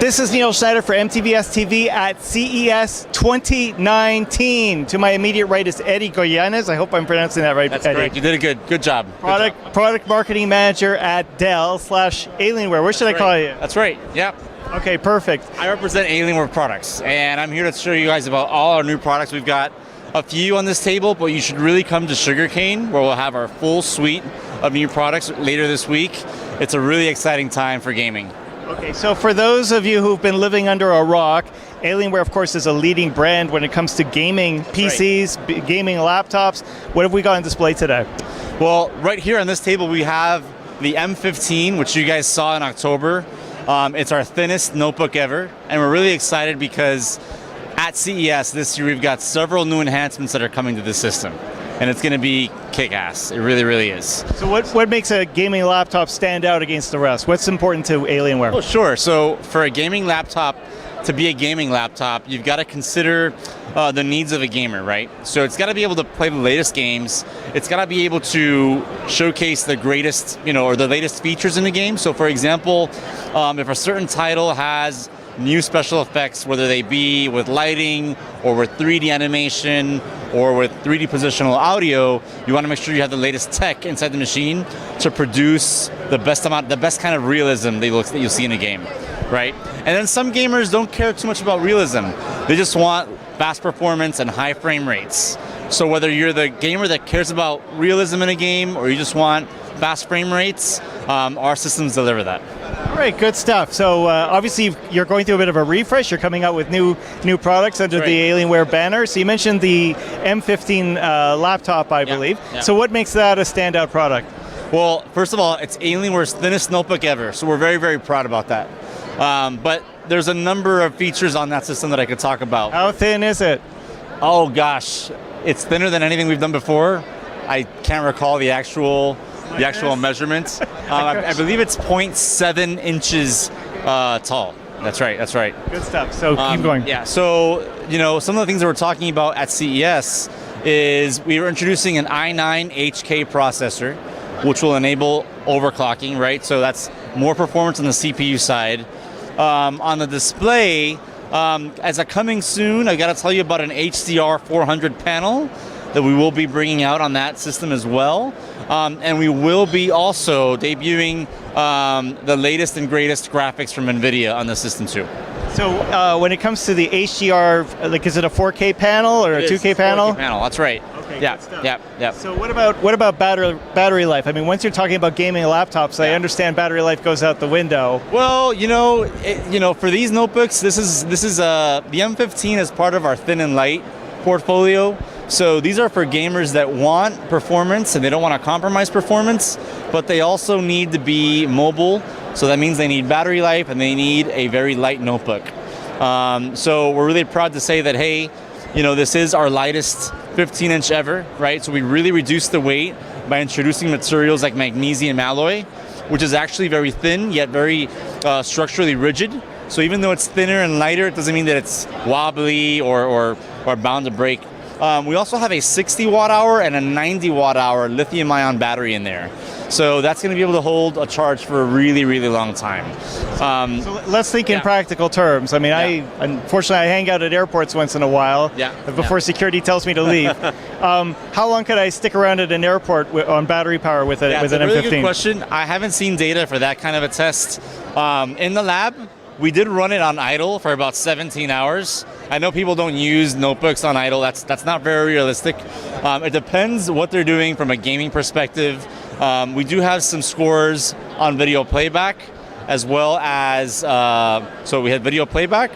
This is Neil Schneider for MTBS-TV at CES 2019. To my immediate right is Eddie Goyanes. I hope I'm pronouncing that right, That's Eddie. correct. You did a good job. Product marketing manager at Dell / Alienware. What should I call you? That's right. Yep. Okay, perfect. I represent Alienware products, and I'm here to show you guys about all our new products. We've got a few on this table, but you should really come to Sugarcane, where we'll have our full suite of new products later this week. It's a really exciting time for gaming. Okay, so for those of you who've been living under a rock, Alienware, of course, is a leading brand when it comes to gaming PCs, gaming laptops. What have we got on display today? Well, right here on this table, we have the M15, which you guys saw in October. It's our thinnest notebook ever, and we're really excited because at CES this year, we've got several new enhancements that are coming to the system. And it's going to be kick-ass. It really, really is. So what makes a gaming laptop stand out against the rest? What's important to Alienware? Oh, sure. So for a gaming laptop to be a gaming laptop, you've got to consider the needs of a gamer, right? So it's got to be able to play the latest games. It's got to be able to showcase the greatest, or the latest features in the game. So for example, if a certain title has new special effects, whether they be with lighting or with 3D animation or with 3D positional audio, you want to make sure you have the latest tech inside the machine to produce the best kind of realism that you'll see in a game, right? And then some gamers don't care too much about realism. They just want fast performance and high frame rates. So whether you're the gamer that cares about realism in a game or you just want fast frame rates, our systems deliver that. All right, good stuff. So obviously you're going through a bit of a refresh. You're coming out with new products under the Alienware banner. So you mentioned the M15 laptop, I believe. Yeah. So what makes that a standout product? Well, first of all, it's Alienware's thinnest notebook ever. So we're very, very proud about that. But there's a number of features on that system that I could talk about. How thin is it? Oh gosh, it's thinner than anything we've done before. I can't recall the actual measurement. I believe it's 0.7 inches tall. That's right. Good stuff. So keep going. Yeah, so some of the things that we're talking about at CES is we were introducing an i9 HK processor, which will enable overclocking, right? So that's more performance on the CPU side. On the display, as a coming soon, I got to tell you about an HDR 400 panel that we will be bringing out on that system as well. And we will be also debuting the latest and greatest graphics from NVIDIA on the system too. So when it comes to the HDR, like, is it a 4K panel or a 2K panel? 4K panel, that's right. Okay, Yeah. So what about battery life? I mean, once you're talking about gaming laptops, I understand battery life goes out the window. Well, for these notebooks, this is the M15 is part of our thin and light portfolio. So these are for gamers that want performance and they don't want to compromise performance, but they also need to be mobile. So that means they need battery life and they need a very light notebook. So we're really proud to say that, hey, this is our lightest 15-inch ever, right? So we really reduced the weight by introducing materials like magnesium alloy, which is actually very thin yet very structurally rigid. So even though it's thinner and lighter, it doesn't mean that it's wobbly or bound to break. We also have a 60 watt hour and a 90 watt hour lithium ion battery in there. So that's going to be able to hold a charge for a really, really long time. So let's think in practical terms. I mean, unfortunately, I hang out at airports once in a while before security tells me to leave. How long could I stick around at an airport on battery power with an M15? That's a really good question. I haven't seen data for that kind of a test. In the lab, we did run it on idle for about 17 hours. I know people don't use notebooks on idle. That's not very realistic. It depends what they're doing from a gaming perspective. We do have some scores on video playback, as well as, so we had video playback,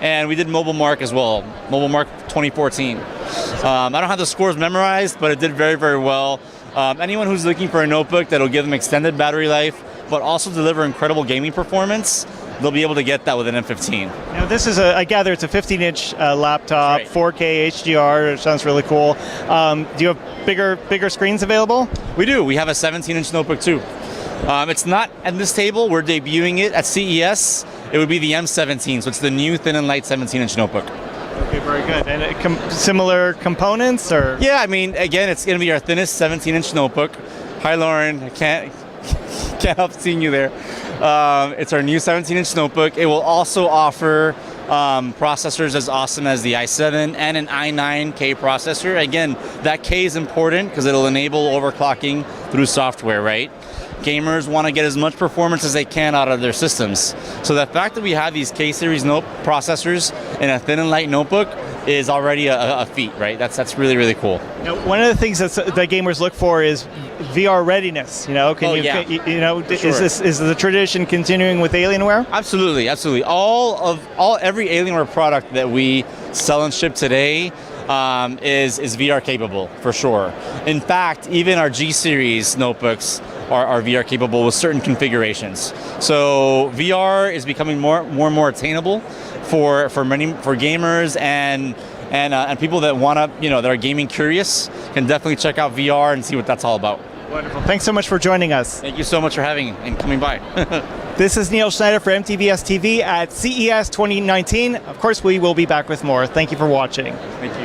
and we did Mobile Mark as well, Mobile Mark 2014. I don't have the scores memorized, but it did very, very well. Anyone who's looking for a notebook that'll give them extended battery life, but also deliver incredible gaming performance, they'll be able to get that with an M15. Now this is I gather it's a 15-inch laptop, 4K HDR, it sounds really cool. Do you have bigger screens available? We do. We have a 17-inch notebook too. It's not at this table. We're debuting it at CES. It would be the M17, so it's the new thin and light 17-inch notebook. Okay, very good. And similar components, or? Yeah, I mean, again, it's going to be our thinnest 17-inch notebook. Hi, Lauren. I can't help seeing you there. It's our new 17-inch notebook. It will also offer processors as awesome as the i7 and an i9K processor. Again, that K is important because it'll enable overclocking through software, right? Gamers want to get as much performance as they can out of their systems. So the fact that we have these K-series processors in a thin and light notebook is already a feat, right? That's really, really cool. Now, one of the things that gamers look for is VR readiness. Is the tradition continuing with Alienware? Absolutely. Every Alienware product that we sell and ship today is VR capable for sure. In fact, even our G series notebooks are VR capable with certain configurations. So VR is becoming more and more attainable for gamers and people that want to, that are gaming curious, can definitely check out VR and see what that's all about. Wonderful. Thanks so much for joining us. Thank you so much for having and coming by. This is Neil Schneider for MTBS-TV at CES 2019. Of course, we will be back with more. Thank you for watching. Thank you.